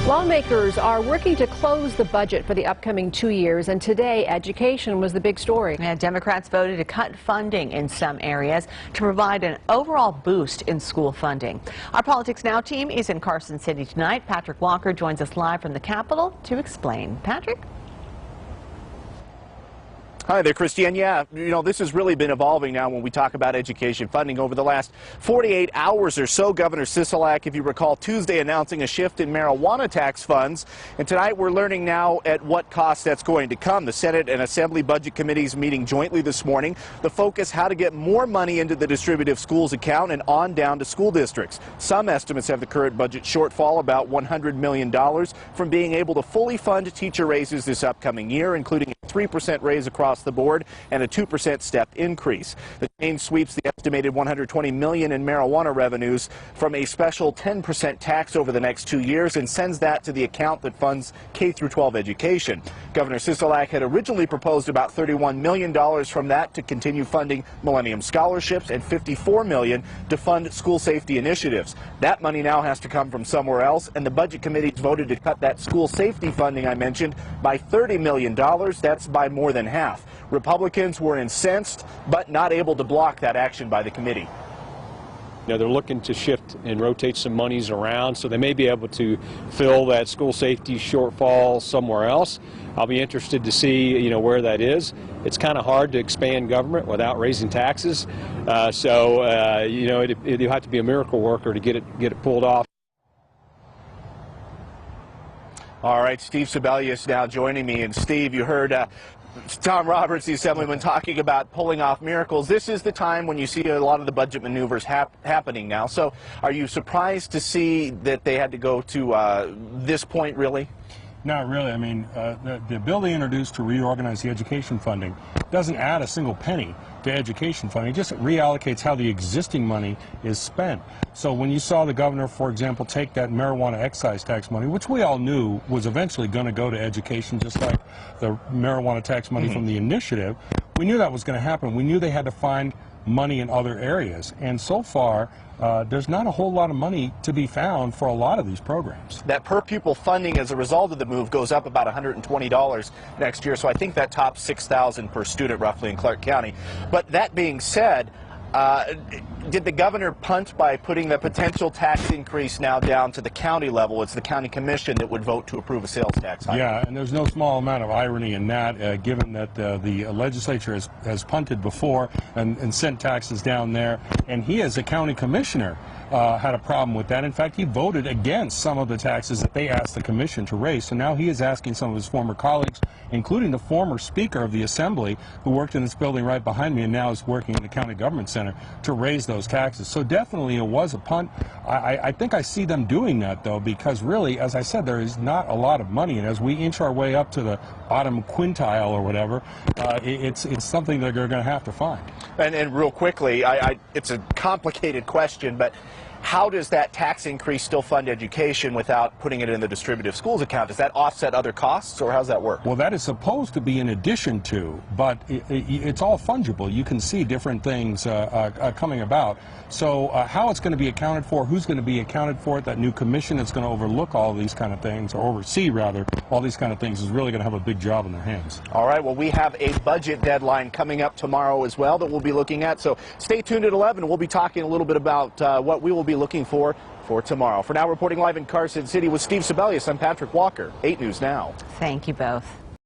Lawmakers are working to close the budget for the upcoming 2 years, and today education was the big story. Yeah, Democrats voted to cut funding in some areas to provide an overall boost in school funding. Our Politics Now team is in Carson City tonight. Patrick Walker joins us live from the Capitol to explain. Patrick? Hi there, Christiane. Yeah, this has really been evolving now when we talk about education funding. Over the last 48 hours or so, Governor Sisolak, if you recall, Tuesday announcing a shift in marijuana tax funds. And tonight we're learning now at what cost that's going to come. The Senate and Assembly Budget Committees meeting jointly this morning. The focus, how to get more money into the distributive schools account and on down to school districts. Some estimates have the current budget shortfall about $100 million from being able to fully fund teacher raises this upcoming year, including a 3% raise across the board and a 2% step increase. The change sweeps the estimated $120 million in marijuana revenues from a special 10% tax over the next 2 years and sends that to the account that funds K-12 education. Governor Sisolak had originally proposed about $31 million from that to continue funding Millennium Scholarships and $54 million to fund school safety initiatives. That money now has to come from somewhere else, and the Budget Committees voted to cut that school safety funding I mentioned by $30 million. That's by more than half. Republicans were incensed, but not able to block that action by the committee. They're looking to shift and rotate some monies around, so they may be able to fill that school safety shortfall somewhere else. I'll be interested to see, where that is. It's kind of hard to expand government without raising taxes, you'll have to be a miracle worker to get it pulled off. All right, Steve Sebelius now joining me. And Steve, you heard Tom Roberts, the Assemblyman, talking about pulling off miracles. This is the time when you see a lot of the budget maneuvers happening now. So are you surprised to see that they had to go to this point, really? Not really. I mean, the bill they introduced to reorganize the education funding doesn't add a single penny to education funding. It just reallocates how the existing money is spent. So when you saw the governor, for example, take that marijuana excise tax money, which we all knew was eventually going to go to education, just like the marijuana tax money from the initiative, we knew that was going to happen. We knew they had to find money in other areas. And so far, there's not a whole lot of money to be found for a lot of these programs. That per pupil funding as a result of the move goes up about $120 next year, so I think that tops $6,000 per student roughly in Clark County. But that being said, did the governor punt by putting the potential tax increase now down to the county level? It's the county commission that would vote to approve a sales tax hike. Yeah, and there's no small amount of irony in that, given that the legislature has punted before and sent taxes down there, and he as a county commissioner had a problem with that. In fact, he voted against some of the taxes that they asked the commission to raise. So now he is asking some of his former colleagues, including the former Speaker of the Assembly, who worked in this building right behind me and now is working in the County Government Center, to raise those taxes. So definitely it was a punt. I think I see them doing that, though, because really, as I said, there is not a lot of money. And as we inch our way up to the bottom quintile or whatever, it's something that they're going to have to find. And real quickly, it's a complicated question, but how does that tax increase still fund education without putting it in the distributive schools account? Does that offset other costs, or how does that work? Well, that is supposed to be in addition to, but it's all fungible. You can see different things coming about. So how it's going to be accounted for, who's going to be accounted for it, that new commission that's going to overlook all these kind of things, or oversee, rather, all these kind of things, is really going to have a big job in their hands. All right, well, we have a budget deadline coming up tomorrow as well that we'll be looking at. So stay tuned at 11. We'll be talking a little bit about what we will be looking for tomorrow. For now, reporting live in Carson City with Steve Sebelius, I'm Patrick Walker, 8 News Now. Thank you both.